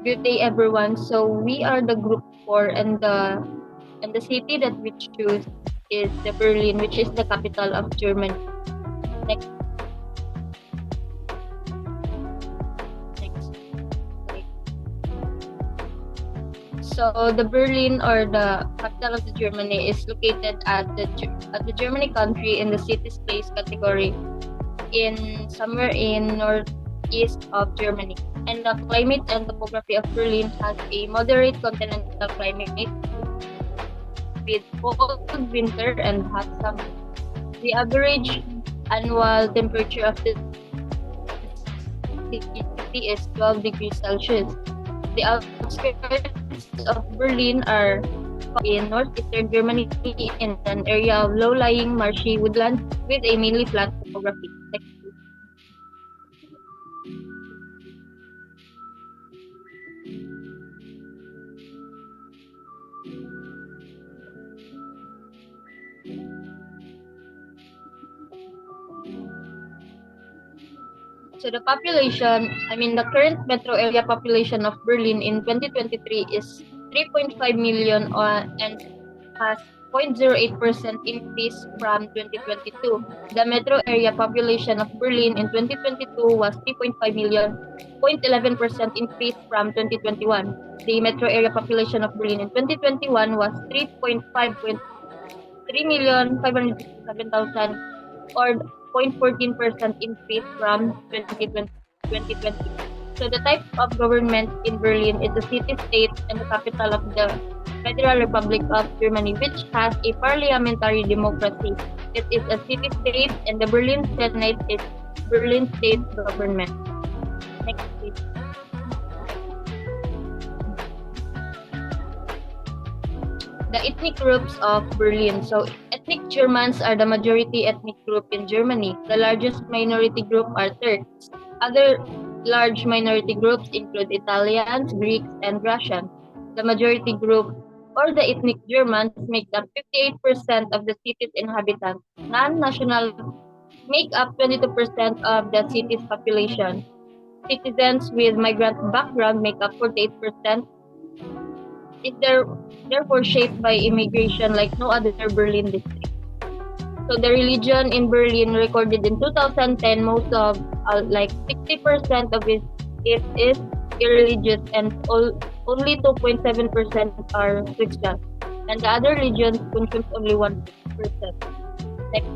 Good day, everyone. So we are the group four, and the city that we choose is the Berlin, which is the capital of Germany. Next, next. Slide. So the Berlin or the capital of the Germany is located at the Germany country in the city's place category in somewhere in northeast of Germany. And the climate and topography of Berlin has a moderate continental climate with cold winter and hot summer. The average annual temperature of the city is 12 degrees Celsius. The outskirts of Berlin are in northeastern Germany in an area of low-lying marshy woodland with a mainly flat topography. Next, please. So the current metro area population of Berlin in 2023 is 3.5 million and has 0.08% increase from 2022. The metro area population of Berlin in 2022 was 3.5 million, 0.11% increase from 2021. The metro area population of Berlin in 2021 was 3.5.3,567,000 or 0.14% increase from 2020. So the type of government in Berlin is a city-state and the capital of the Federal Republic of Germany, which has a parliamentary democracy. It is a city-state and the Berlin Senate is Berlin state government. Next, please. The ethnic groups of Berlin. So ethnic Germans are the majority ethnic group in Germany. The largest minority group are Turks. Other large minority groups include Italians, Greeks, and Russians. The majority group or the ethnic Germans make up 58% of the city's inhabitants. Non-national make up 22% of the city's population. Citizens with migrant background make up 48%. Is therefore shaped by immigration like no other Berlin district. So the religion in Berlin recorded in 2010, most of like 60% of it is irreligious and only 2.7% are Christian. And the other religions consumes only 1%. Next.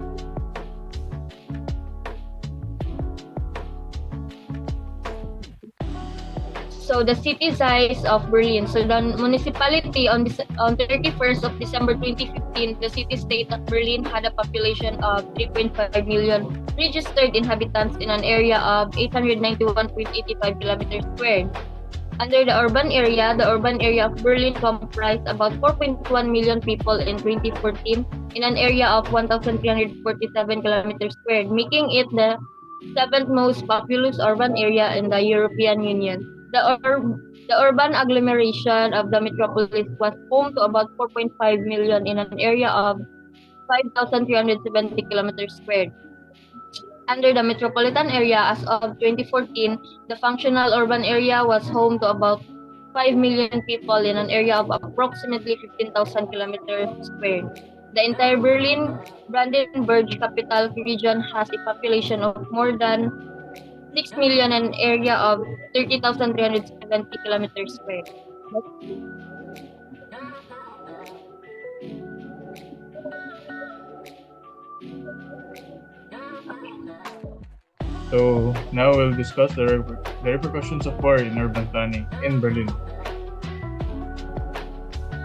So the city size of Berlin. So the municipality on 31st of December 2015, the city-state of Berlin had a population of 3.5 million registered inhabitants in an area of 891.85 kilometers squared. Under the urban area of Berlin comprised about 4.1 million people in 2014 in an area of 1,347 kilometers squared, making it the seventh most populous urban area in the European Union. The urban agglomeration of the metropolis was home to about 4.5 million in an area of 5,370 kilometers squared. Under the metropolitan area as of 2014, the functional urban area was home to about 5 million people in an area of approximately 15,000 kilometers squared. The entire Berlin Brandenburg capital region has a population of more than 6 million and an area of 30,370 kilometers squared. So now we'll discuss the repercussions of war in urban planning in Berlin.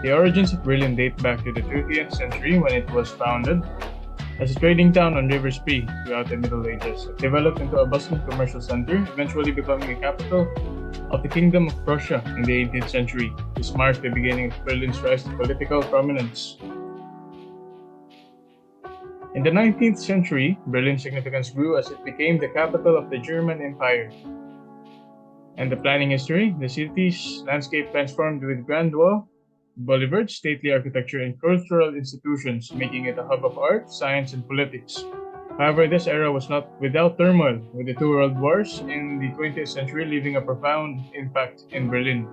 The origins of Berlin date back to the 30th century when it was founded as a trading town on River Spree throughout the Middle Ages. It developed into a bustling commercial center, eventually becoming a capital of the Kingdom of Prussia in the 18th century. This marked the beginning of Berlin's rise to political prominence. In the 19th century, Berlin's significance grew as it became the capital of the German Empire. And the planning history, the city's landscape transformed with grand wall, boulevards, stately architecture, and cultural institutions, making it a hub of art, science, and politics. However, this era was not without turmoil, with the two world wars in the 20th century leaving a profound impact in Berlin.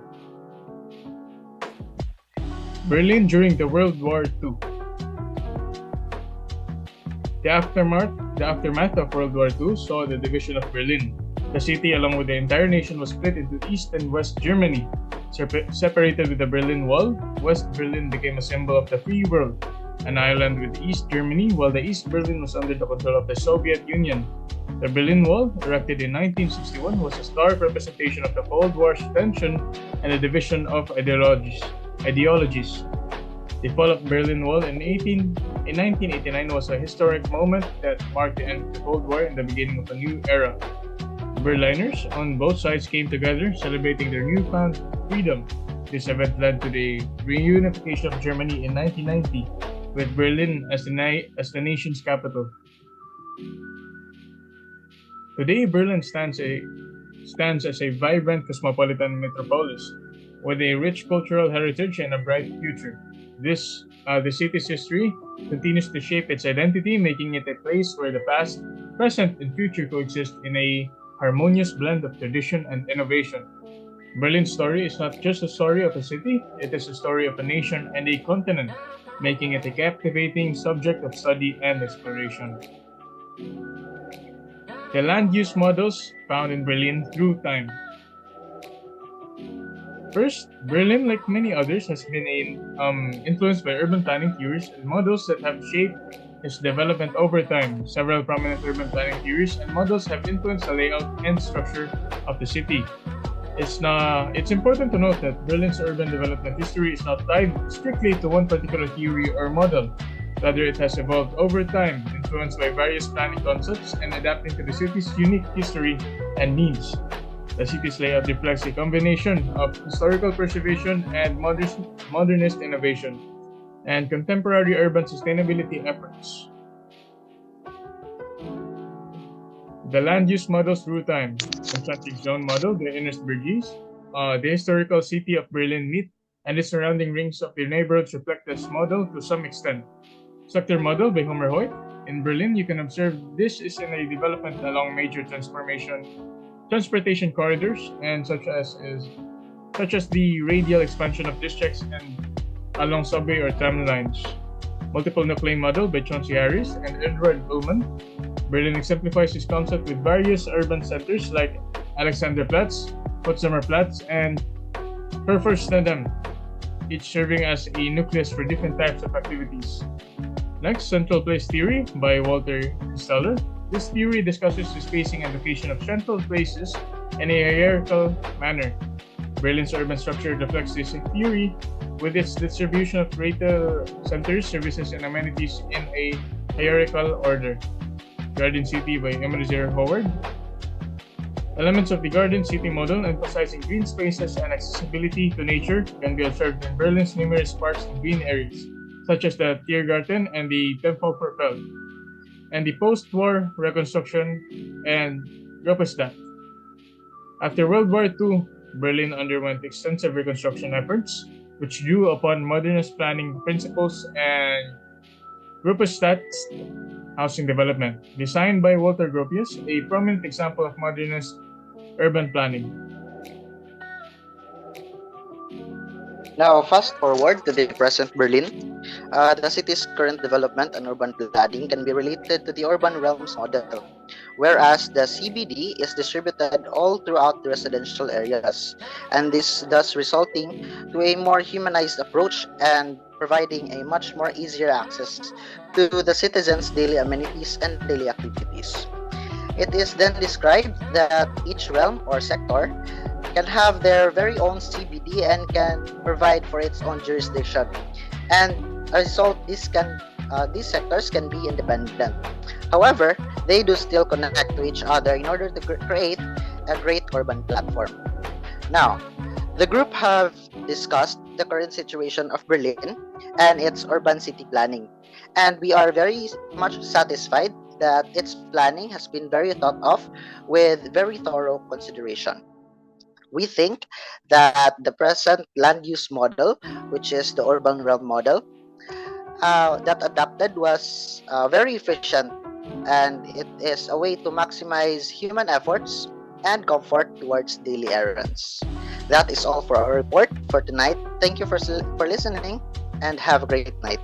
Berlin during the World War II. The aftermath of World War II saw the division of Berlin. The city, along with the entire nation, was split into East and West Germany. Separated with the Berlin Wall, West Berlin became a symbol of the free world, an island with East Germany, while the East Berlin was under the control of the Soviet Union. The Berlin Wall, erected in 1961, was a stark representation of the Cold War's tension and the division of ideologies. The fall of Berlin Wall in 1989 was a historic moment that marked the end of the Cold War and the beginning of a new era. Berliners on both sides came together, celebrating their newfound freedom. This event led to the reunification of Germany in 1990, with Berlin as the nation's capital. Today, Berlin stands as a vibrant cosmopolitan metropolis with a rich cultural heritage and a bright future. The city's history continues to shape its identity, making it a place where the past, present, and future coexist in a harmonious blend of tradition and innovation. Berlin's story is not just a story of a city, it is a story of a nation and a continent, making it a captivating subject of study and exploration. The land use models found in Berlin through time. First, Berlin, like many others, has been influenced by urban planning theories and models that have shaped its development over time. Several prominent urban planning theories and models have influenced the layout and structure of the city. It's important to note that Berlin's urban development history is not tied strictly to one particular theory or model. Rather, it has evolved over time, influenced by various planning concepts and adapting to the city's unique history and needs. The city's layout reflects a combination of historical preservation and modernist innovation, and contemporary urban sustainability efforts. The land use models through time. Concentric zone model by Ernest Burgess. The historical city of Berlin meet and the surrounding rings of the neighborhoods reflect this model to some extent. Sector model by Homer Hoyt. In Berlin, you can observe this is in a development along major transportation corridors and such as the radial expansion of districts and along subway or tram lines. Multiple nuclei model by Chauncey Harris and Edward Ullman. Berlin exemplifies this concept with various urban centers like Alexanderplatz, Potsdamer Platz, and Herforstedem, each serving as a nucleus for different types of activities. Next, Central Place Theory by Walter Steller. This theory discusses the spacing and location of central places in a hierarchical manner. Berlin's urban structure reflects this theory with its distribution of retail centers, services, and amenities in a hierarchical order. Garden City by Emily Zero Howard. Elements of the Garden City model emphasizing green spaces and accessibility to nature can be observed in Berlin's numerous parks and green areas, such as the Tiergarten and the Tempelhofer and the post-war reconstruction and Gruppestadt. After World War II, Berlin underwent extensive reconstruction efforts, which drew upon modernist planning principles and Gruppestadt's housing development, designed by Walter Gropius, a prominent example of modernist urban planning. Now, fast forward to the present Berlin. The city's current development and urban planning can be related to the urban realms model, whereas the CBD is distributed all throughout the residential areas, and this thus resulting to a more humanized approach and providing a much more easier access to the citizens' daily amenities and daily activities. It is then described that each realm or sector can have their very own CBD and can provide for its own jurisdiction. And as a result, these sectors can be independent. However, they do still connect to each other in order to create a great urban platform. Now, the group have discussed the current situation of Berlin and its urban city planning, and we are very much satisfied that its planning has been very thought of with very thorough consideration. We think that the present land use model, which is the urban realm model, that adapted was very efficient and it is a way to maximize human efforts and comfort towards daily errands. That is all for our report for tonight. Thank you for listening and have a great night.